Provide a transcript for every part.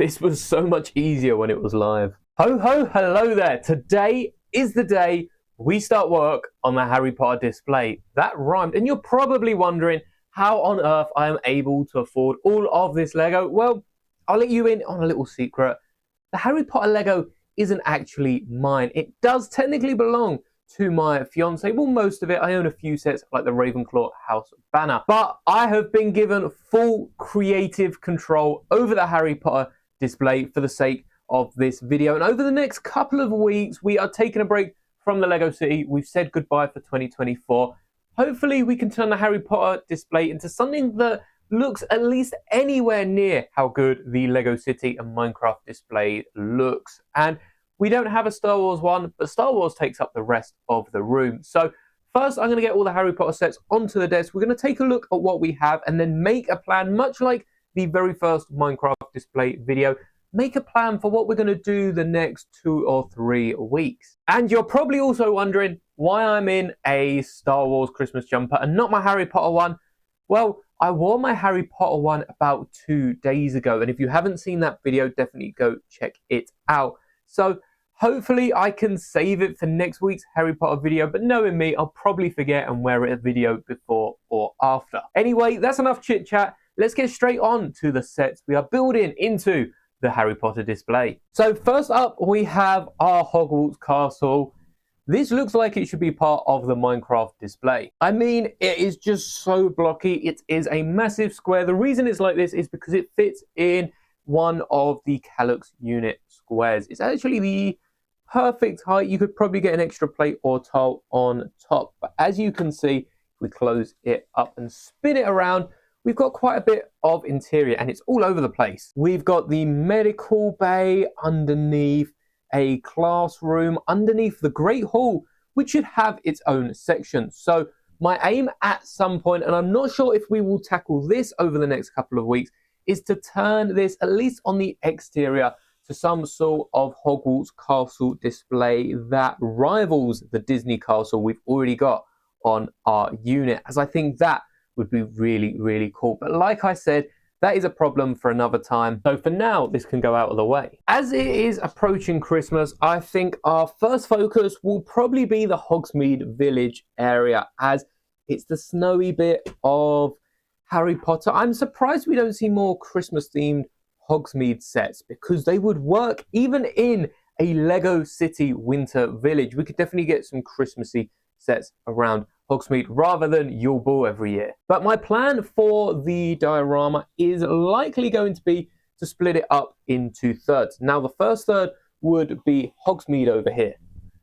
This was so much easier when it was live. Ho ho, hello there. Today is the day we start work on the Harry Potter display. That rhymed, and you're probably wondering how on earth I am able to afford all of this Lego. Well, I'll let you in on a little secret. The Harry Potter Lego isn't actually mine. It does technically belong to my fiance. Well, most of it. I own a few sets like the Ravenclaw house banner. But I have been given full creative control over the Harry Potter display for the sake of this video. And over the next couple of weeks, we are taking a break from the Lego City. We've said goodbye for 2024. Hopefully, we can turn the Harry Potter display into something that looks at least anywhere near how good the Lego City and Minecraft display looks. And we don't have a Star Wars one, but Star Wars takes up the rest of the room. So first, I'm going to get all the Harry Potter sets onto the desk. We're going to take a look at what we have and then make a plan, much like the very first Minecraft display video. Make a plan for what we're going to do the next 2 or 3 weeks. And you're probably also wondering why I'm in a Star Wars Christmas jumper and not my Harry Potter one. Well, I wore my Harry Potter one about 2 days ago, and if you haven't seen that video, definitely go check it out. So hopefully I can save it for next week's Harry Potter video, but knowing me, I'll probably forget and wear it a video before or after. Anyway, that's enough chit chat. Let's get straight on to the sets we are building into the Harry Potter display. So first up, we have our Hogwarts castle. This looks like it should be part of the Minecraft display. I mean, it is just so blocky. It is a massive square. The reason it's like this is because it fits in one of the Calyx unit squares. It's actually the perfect height. You could probably get an extra plate or tile on top. But as you can see, if we close it up and spin it around, we've got quite a bit of interior and it's all over the place. We've got the medical bay underneath, a classroom underneath the Great Hall, which should have its own section. So my aim at some point, and I'm not sure if we will tackle this over the next couple of weeks, is to turn this, at least on the exterior, to some sort of Hogwarts castle display that rivals the Disney castle we've already got on our unit, as I think that would be really, really cool. But like I said, that is a problem for another time. So for now, this can go out of the way. As it is approaching Christmas, I think our first focus will probably be the Hogsmeade Village area, as it's the snowy bit of Harry Potter. I'm surprised we don't see more Christmas-themed Hogsmeade sets, because they would work even in a Lego City Winter Village. We could definitely get some Christmassy sets around Hogsmeade rather than Yule Ball every year. But my plan for the diorama is likely going to be to split it up into thirds. Now, the first third would be Hogsmeade over here.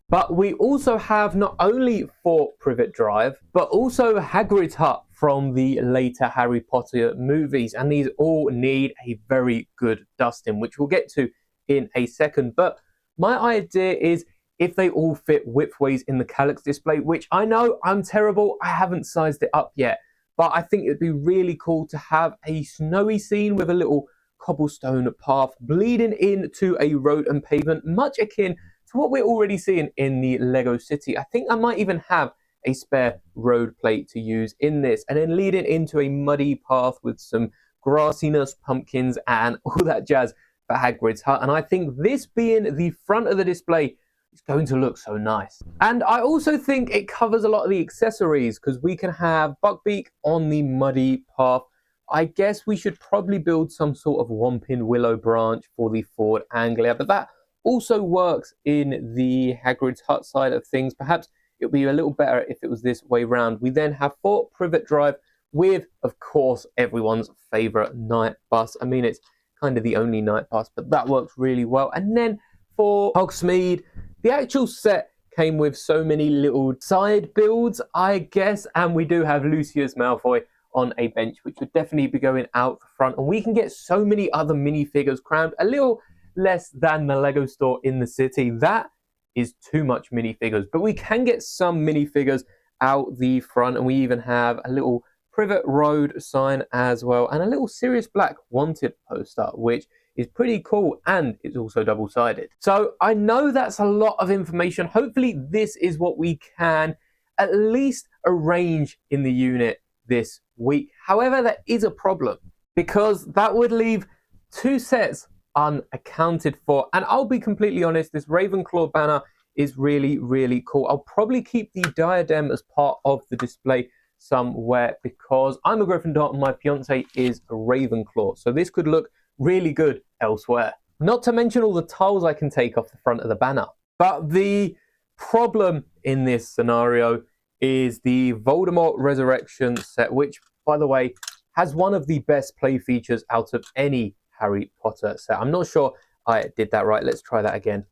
But we also have not only Fort Privet Drive, but also Hagrid's hut from the later Harry Potter movies. And these all need a very good dusting, which we'll get to in a second. But my idea is, if they all fit widthways in the Calyx display, which I know I'm terrible, I haven't sized it up yet, but I think it'd be really cool to have a snowy scene with a little cobblestone path bleeding into a road and pavement, much akin to what we're already seeing in the Lego City. I think I might even have a spare road plate to use in this, and then leading into a muddy path with some grassiness, pumpkins, and all that jazz for Hagrid's hut. And I think this being the front of the display, it's going to look so nice. And I also think it covers a lot of the accessories, because we can have Buckbeak on the muddy path. I guess we should probably build some sort of Whomping Willow branch for the forward anglia, but that also works in the Hagrid's hut side of things. Perhaps it would be a little better if it was this way round. We then have Fort Privet Drive with, of course, everyone's favorite night bus. I mean, it's kind of the only night bus, but that works really well. And then for Hogsmeade, the actual set came with so many little side builds, I guess, and we do have Lucius Malfoy on a bench, which would definitely be going out the front, and we can get so many other minifigures crammed, a little less than the Lego store in the city. That is too much minifigures, but we can get some minifigures out the front, and we even have a little Privet Road sign as well, and a little Sirius Black wanted poster, which is pretty cool, and it's also double-sided. So I know that's a lot of information. Hopefully this is what we can at least arrange in the unit this week. However, there is a problem, because that would leave 2 sets unaccounted for. And I'll be completely honest, this Ravenclaw banner is really, really cool. I'll probably keep the diadem as part of the display somewhere because I'm a Gryffindor and my fiance is a Ravenclaw. So this could look really good elsewhere. Not to mention all the tiles I can take off the front of the banner. But the problem in this scenario is the Voldemort Resurrection set, which, by the way, has one of the best play features out of any Harry Potter set. I'm not sure I did that right. Let's try that again.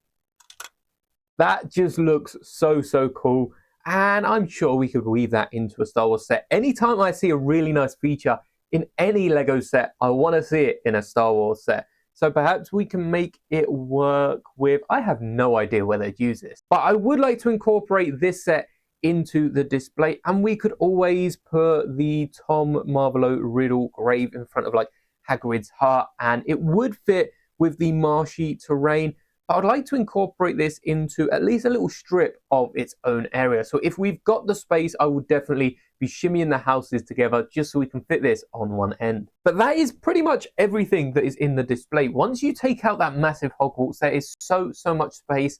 That just looks so, so cool. And I'm sure we could weave that into a Star Wars set. Anytime I see a really nice feature in any Lego set, I want to see it in a Star Wars set. So perhaps we can make it work with, I have no idea where they'd use this, but I would like to incorporate this set into the display, and we could always put the Tom Marvolo Riddle grave in front of like Hagrid's heart, and it would fit with the marshy terrain. But I'd like to incorporate this into at least a little strip of its own area. So if we've got the space, I would definitely be shimmying the houses together just so we can fit this on one end. But that is pretty much everything that is in the display. Once you take out that massive Hogwarts, there is so much space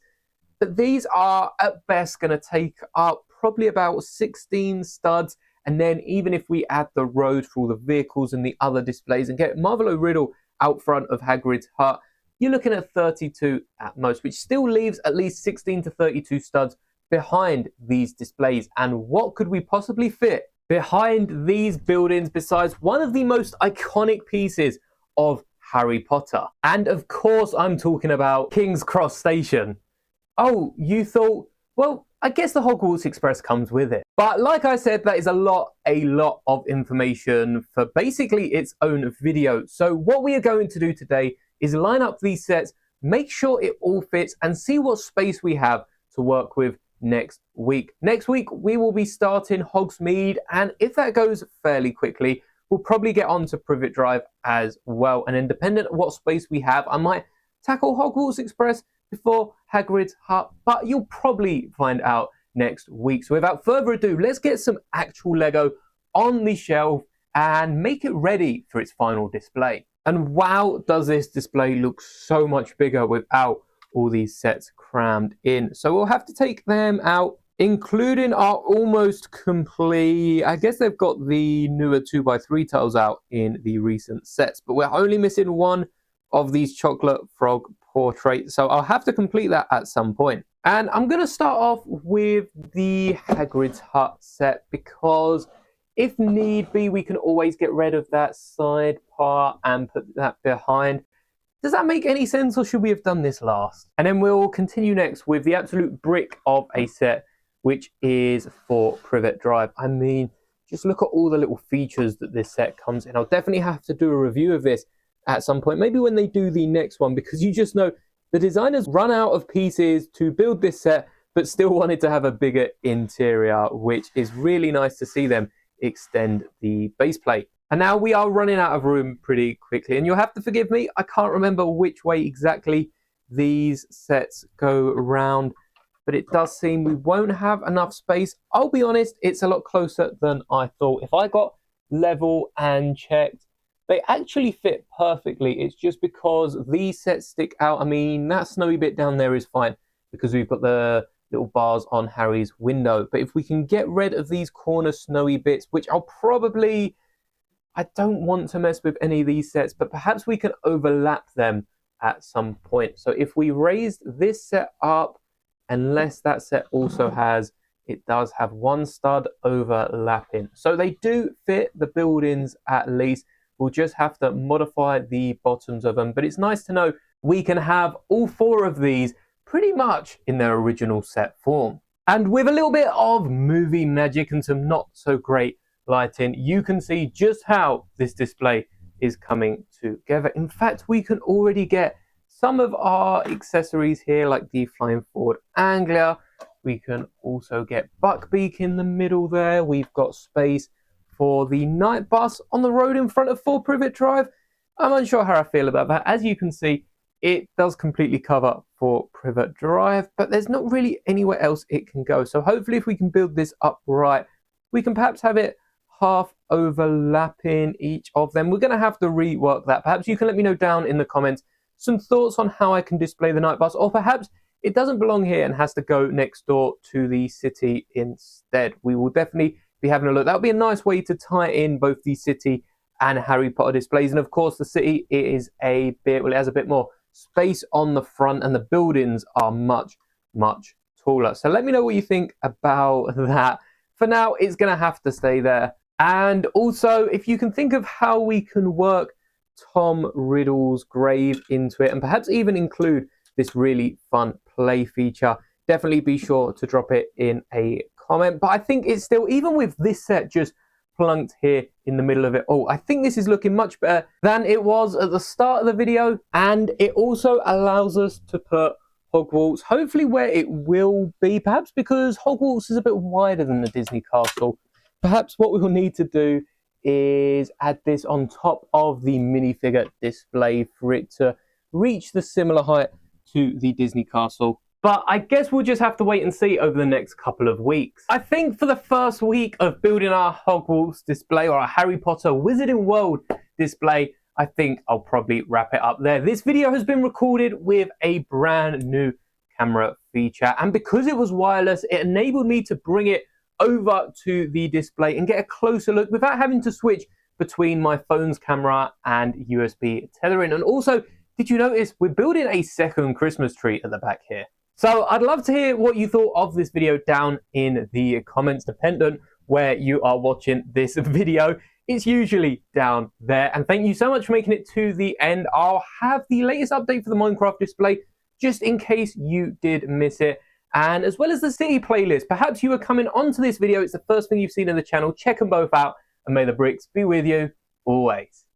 that these are at best going to take up probably about 16 studs. And then even if we add the road for all the vehicles and the other displays and get Marvolo Riddle out front of Hagrid's hut, you're looking at 32 at most, which still leaves at least 16 to 32 studs behind these displays. And what could we possibly fit behind these buildings besides one of the most iconic pieces of Harry Potter? And of course, I'm talking about King's Cross Station. Oh, you thought, well, I guess the Hogwarts Express comes with it. But like I said, that is a lot of information for basically its own video. So what we are going to do today is line up these sets, make sure it all fits, and see what space we have to work with next week. Next week, we will be starting Hogsmeade, and if that goes fairly quickly, we'll probably get on to Privet Drive as well. And then depending on what space we have, I might tackle Hogwarts Express before Hagrid's hut, but you'll probably find out next week. So without further ado, let's get some actual Lego on the shelf and make it ready for its final display. And wow, does this display look so much bigger without all these sets crammed in. So we'll have to take them out, including our almost complete, I guess they've got the newer 2x3 tiles out in the recent sets, but we're only missing one of these chocolate frog portraits. So I'll have to complete that at some point. And I'm going to start off with the Hagrid's hut set because if need be, we can always get rid of that side part and put that behind. Does that make any sense, or should we have done this last? And then we'll continue next with the absolute brick of a set, which is for Privet Drive. I mean, just look at all the little features that this set comes in. I'll definitely have to do a review of this at some point, maybe when they do the next one, because you just know the designers run out of pieces to build this set, but still wanted to have a bigger interior, which is really nice to see them extend the base plate. And now we are running out of room pretty quickly, and you'll have to forgive me, I can't remember which way exactly these sets go around, but it does seem we won't have enough space. I'll be honest, it's a lot closer than I thought. If I got level and checked, they actually fit perfectly. It's just because these sets stick out. I mean, that snowy bit down there is fine because we've got the little bars on Harry's window. But if we can get rid of these corner snowy bits, which I'll probably, I don't want to mess with any of these sets, but perhaps we can overlap them at some point. So if we raised this set up, unless that set also has, it does have one stud overlapping. So they do fit the buildings at least. We'll just have to modify the bottoms of them. But it's nice to know we can have all four of these pretty much in their original set form. And with a little bit of movie magic and some not so great lighting, you can see just how this display is coming together. In fact, we can already get some of our accessories here, like the flying forward angler. We can also get Buckbeak in the middle there. We've got space for the night bus on the road in front of 4 Privet Drive. I'm unsure how I feel about that. As you can see, it does completely cover 4 Privet Drive, but there's not really anywhere else it can go. So hopefully if we can build this up right, we can perhaps have it half overlapping each of them. We're going to have to rework that. Perhaps you can let me know down in the comments some thoughts on how I can display the night bus, or perhaps it doesn't belong here and has to go next door to the city instead. We will definitely be having a look. That would be a nice way to tie in both the city and Harry Potter displays. And of course, the city is a bit, well, it has a bit more space on the front, and the buildings are much, much taller. So let me know what you think about that. For now, it's going to have to stay there. And also, if you can think of how we can work Tom Riddle's grave into it, and perhaps even include this really fun play feature, definitely be sure to drop it in a comment. But I think it's still, even with this set just plunked here in the middle of it all, I think this is looking much better than it was at the start of the video. And it also allows us to put Hogwarts hopefully where it will be, perhaps because Hogwarts is a bit wider than the Disney castle. Perhaps what we will need to do is add this on top of the minifigure display for it to reach the similar height to the Disney castle. But I guess we'll just have to wait and see over the next couple of weeks. I think for the first week of building our Hogwarts display, or our Harry Potter Wizarding World display, I think I'll probably wrap it up there. This video has been recorded with a brand new camera feature, and because it was wireless, it enabled me to bring it over to the display and get a closer look without having to switch between my phone's camera and USB tethering. And also, did you notice we're building a second Christmas tree at the back here? So I'd love to hear what you thought of this video down in the comments, dependent where you are watching this video. It's usually down there. And thank you so much for making it to the end. I'll have the latest update for the Minecraft display just in case you did miss it. And as well as the city playlist. Perhaps you are coming onto this video, it's the first thing you've seen on the channel. Check them both out, and may the bricks be with you always.